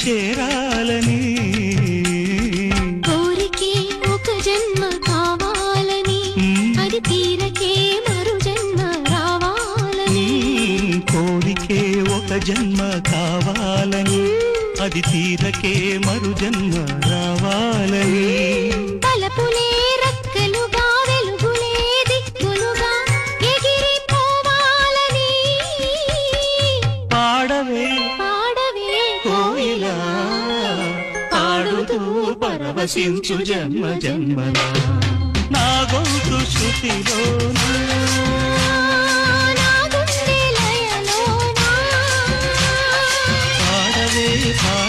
చేరాలని కోరికే ఒక జన్మ కావాలని అది తీరకే మరు జన్మ రావాలని కోరికే ఒక జన్మ కావాలని అది తీరకే మరు జన్మ రావాలని తలపులే రక్కలుగా వెలుగులే దిక్కులుగా ఎగిరిపోవాలని పాడవే పాడవే కోయిలా పాడుతూ పరవశించు జన్మ జన్మలా నా గొంతు శృతిలోనా